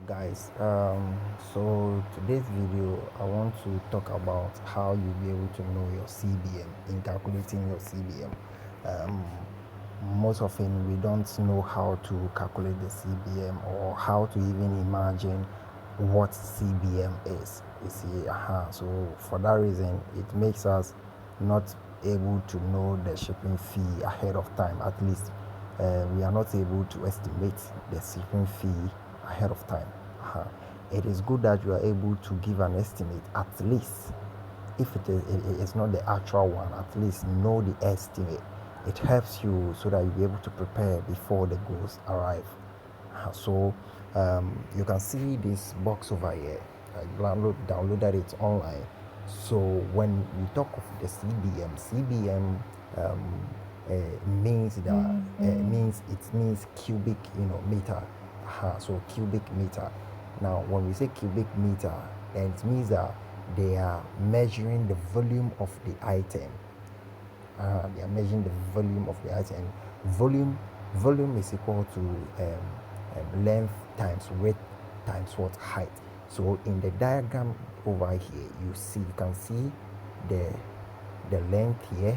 Guys, so today's video I want to talk about how you'll be able to know your CBM in calculating your CBM. um, Most often we don't know how to calculate the CBM or how to even imagine what CBM is, you see. So for that reason it makes us not able to know the shipping fee ahead of time. At least we are not able to estimate the shipping fee ahead of time. It is good that you are able to give an estimate, at least if it's not the actual one, at least know the estimate. It helps you so that you'll be able to prepare before the goods arrive. So you can see this box over here. I downloaded it online. So when we talk of the CBM means that it means cubic, meter. So cubic meter. Now, when we say cubic meter, then it means that they are measuring the volume of the item. They are measuring the volume of the item. Volume is equal to length times width times what, height. So in the diagram over here, you can see the length here,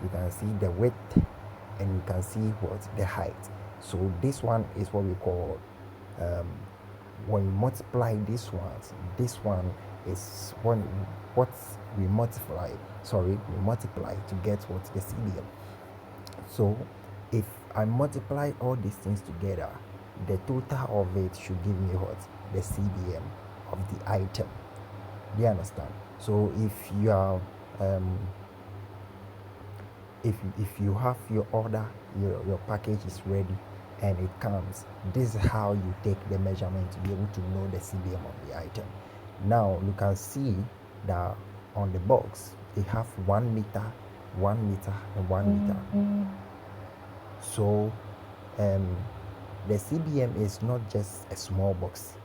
you can see the width, and you can see what, the height. So this one is what we call when we multiply this one is what we multiply to get what, the CBM. So if I multiply all these things together, the total of it should give me what, the CBM of the item. Do you understand? So if you are if you have your order, your package is ready and it comes, this is how you take the measurement to be able to know the CBM of the item. Now you can see that on the box they have 1 meter, 1 meter, and 1 meter. So the CBM is not just a small box.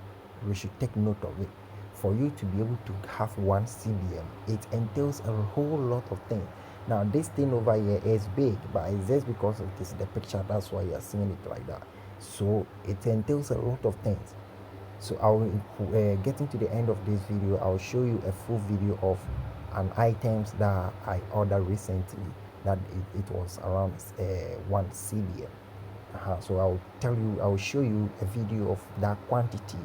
We should take note of it. For you to be able to have one CBM, it entails a whole lot of things. Now this thing over here is big, but it's just because it is the picture, that's why you're seeing it like that. So it entails a lot of things. So I'll getting to the end of this video, I'll show you a full video of an items that I ordered recently that it was around 1 CBM. So I'll show you a video of that quantity.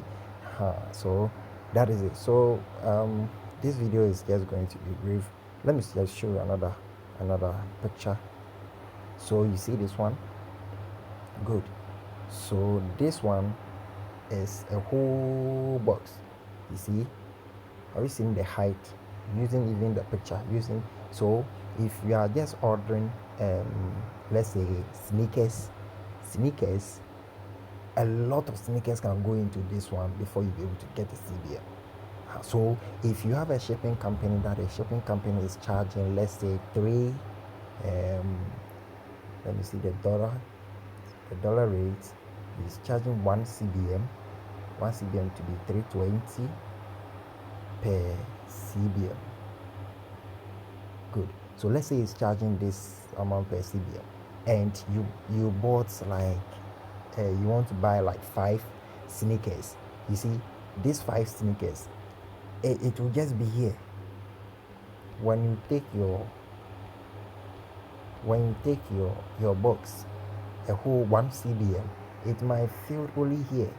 So that is it. So this video is just going to be brief. Let me just show you another picture. So you see this one, good. So this one is a whole box. You see, are you seeing the height? Using even the picture, so if you are just ordering let's say sneakers, a lot of sneakers can go into this one before you be able to get a CBM. So if you have a shipping company that a shipping company is charging, let's say let me see the dollar rate is charging 1 CBM to be 320 per CBM. Good. So let's say it's charging this amount per CBM, and you bought like you want to buy like 5 sneakers. You see, these 5 sneakers, it will just be here. When you take your box, a whole 1 CBM, it might fill only here,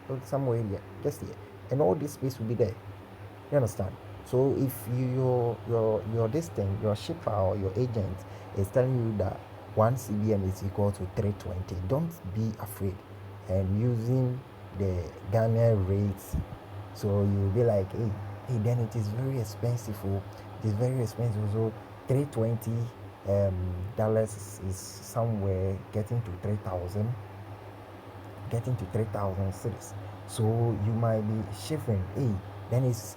or somewhere here, just here, and all this space will be there. You understand? So if your this thing, your shipper or your agent is telling you that 1 CBM is equal to 320, don't be afraid and using the Ghanaian rates. So you'll be like, hey, then it is very expensive. It is very expensive. So 320 dollars is somewhere getting to 3,000 cities. So you might be shivering, hey, then it's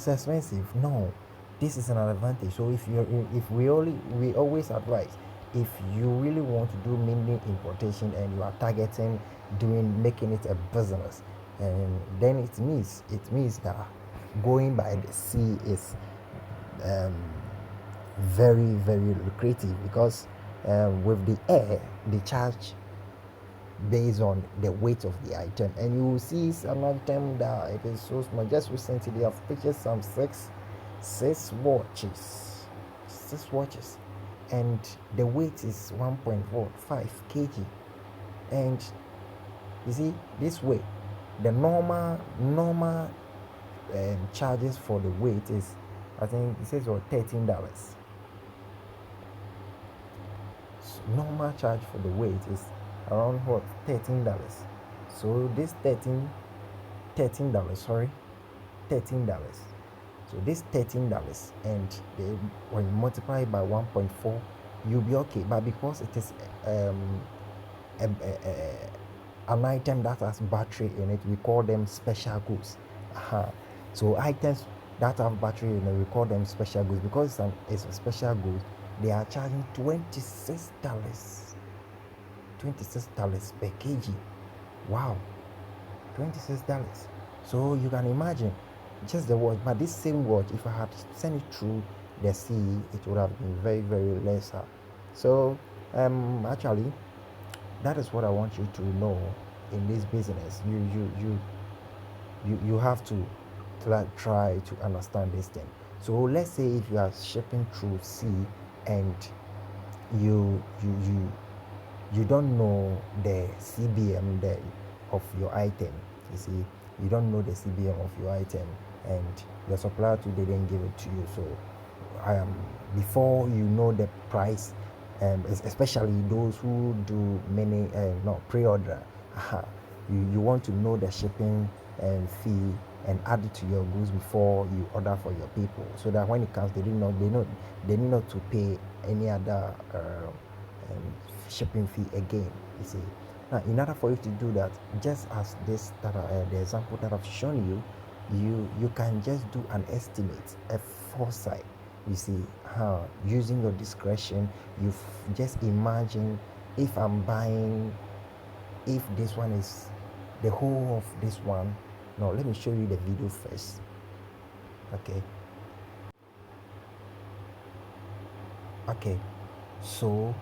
expensive. No, this is an advantage. So we always advise, if you really want to do mainly importation and you are targeting making it a business, and then it means that going by the sea is very, very lucrative, because with the air they charge based on the weight of the item. And you will see some item that it is so small. Just recently they have purchased some six watches, and the weight is 1.45 kg. And you see, this way, the normal charges for the weight is, I think it says, $13. So normal charge for the weight is around what, $13. So this $13, sorry, $13. So this $13, and when you multiply it by 1.4, you'll be okay. But because it is an item that has battery in it, we call them special goods. So items that have battery in it, we call them special goods. Because it's a special good, they are charging $26 per kg. Wow, $26. So you can imagine just the watch. But this same watch, if I had sent it through the sea, it would have been very, very lesser. So actually, that is what I want you to know in this business. You have to try to understand this thing. So let's say if you are shipping through sea and you don't know the CBM of your item. You see, you don't know the CBM of your item, and your supplier too didn't give it to you. So before you know the price, especially those who do many pre-order, you want to know the shipping fee and add it to your goods before you order for your people, so that when it comes, they need not to pay any other shipping fee again. You see, now in order for you to do that, just as this the example that I've shown you can just do an estimate, a foresight. You see, how using your discretion, you just imagine, if I'm buying, if this one is the whole of this one. No, let me show you the video first. Okay, so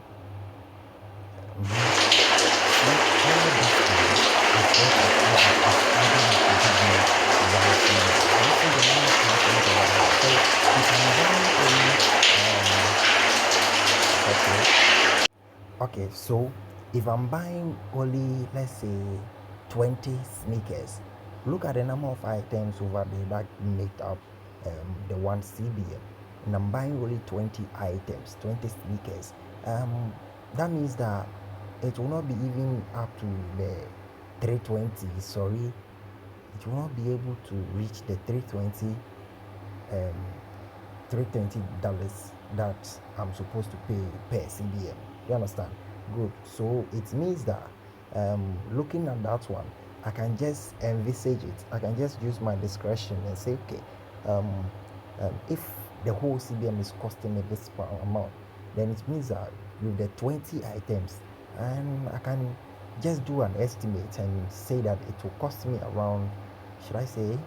okay, so if I'm buying only, let's say, 20 sneakers, look at the number of items over there that make up the one CBM, and I'm buying only 20 items, 20 sneakers. That means that it will not be even up to the 320. Sorry, it will not be able to reach the 320 $320 that I'm supposed to pay per CBM. You understand? Good. So it means that looking at that one, I can just envisage it. I can just use my discretion and say, okay, if the whole CBM is costing me this amount, then it means that with the 20 items, and I can just do an estimate and say that it will cost me around, should I say,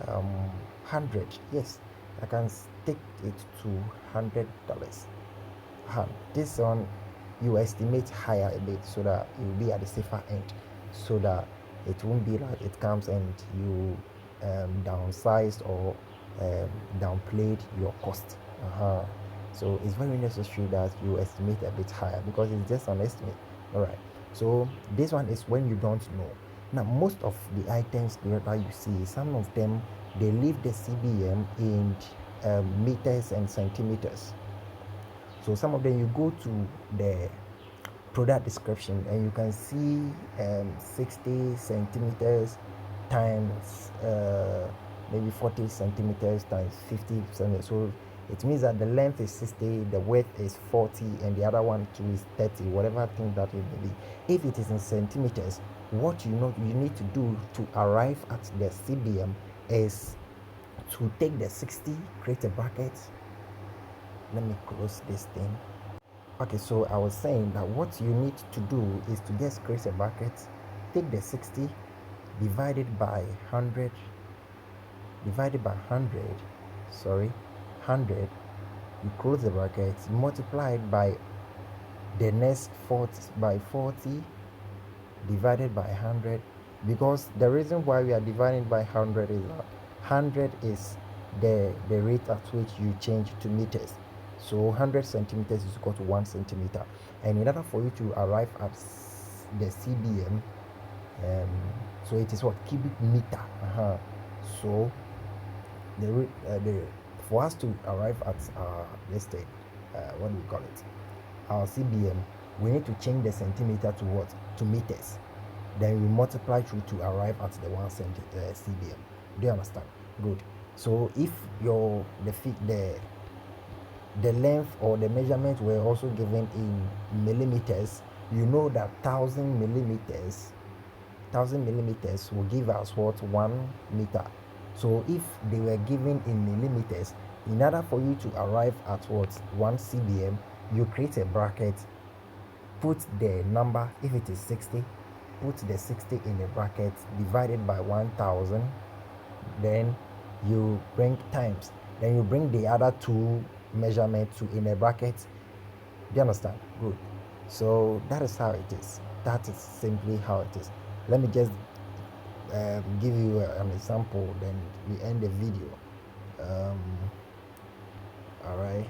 100. Yes, I can stick it to $100. This one you estimate higher a bit, so that it will be at the safer end, so that it won't be like it comes and you downsized or downplayed your cost. So it's very necessary that you estimate a bit higher, because it's just an estimate. All right, so this one is when you don't know. Now, most of the items that you see, some of them, they leave the CBM in meters and centimeters. So some of them, you go to the product description and you can see 60 centimeters times maybe 40 centimeters times 50 centimeters. So it means that the length is 60, the width is 40, and the other one too is 30, whatever thing that it may be. If it is in centimeters, what you need to do to arrive at the CBM is to take the 60, create a bracket. Let me close this thing. Okay, so I was saying that what you need to do is to just create a bracket, take the 60 divided by 100, sorry, 100, you close the bracket, multiply it by the next 40, by 40, divided by 100, because the reason why we are dividing by 100 is that 100 is the rate at which you change to meters. So 100 centimeters is equal to 1 centimeter, and in order for you to arrive at the CBM, so it is what, cubic meter. So the for us to arrive at let's say what do we call it, our CBM, we need to change the centimeter to what, to meters, then we multiply through to arrive at the 1 CBM. Do you understand? Good. So if the length or the measurement were also given in millimeters, you know that 1000 millimeters will give us what, 1 meter. So if they were given in millimeters, in order for you to arrive at what, 1 CBM, you create a bracket, put the number, if it is 60, put the 60 in the bracket, divided by 1000, then you bring times, then you bring the other two measurements to in a bracket. Do you understand? Good. So that is how it is. That is simply how it is. Let me just give you an example, then we end the video. All right.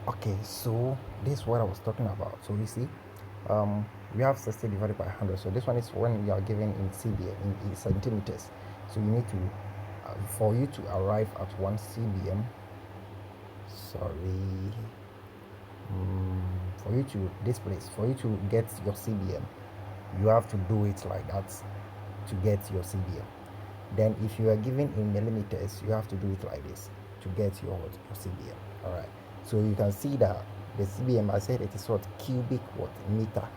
Okay, so this is what I was talking about. So you see, we have 60 divided by 100. So this one is when you are given in CBM, in centimeters. So you need to, for you to arrive at 1 CBM, for you to for you to get your CBM, you have to do it like that to get your CBM. Then if you are given in millimeters, you have to do it like this to get your CBM. All right. So you can see that the CBM, I said it is what, cubic what, meter.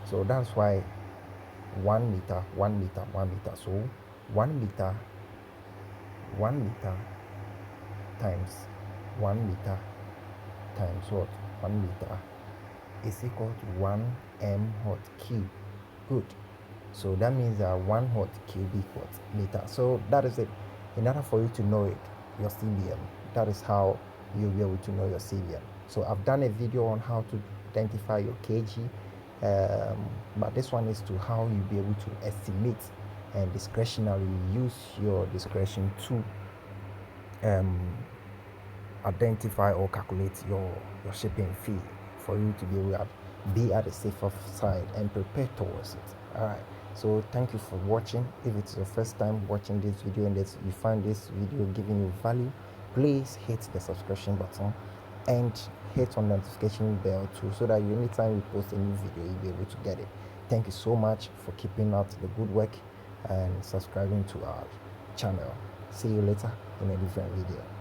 So that's why 1 meter, 1 meter, 1 meter. So 1 meter times 1 meter times what, 1 meter is equal to 1 m what, cube. Good. So that means that 1 what, cubic what, meter. So that is it. In order for you to know it, your CBM, that is how you'll be able to know your CBM. So I've done a video on how to identify your kg, but this one is to how you'll be able to estimate and discretionary use your discretion to identify or calculate your shipping fee, for you to be able to be at the safer side and prepare towards it. All right. So thank you for watching. If it's your first time watching this video and you find this video giving you value, please hit the subscription button and hit on notification bell too, so that anytime we post a new video, you'll be able to get it. Thank you so much for keeping up the good work and subscribing to our channel. See you later in a different video.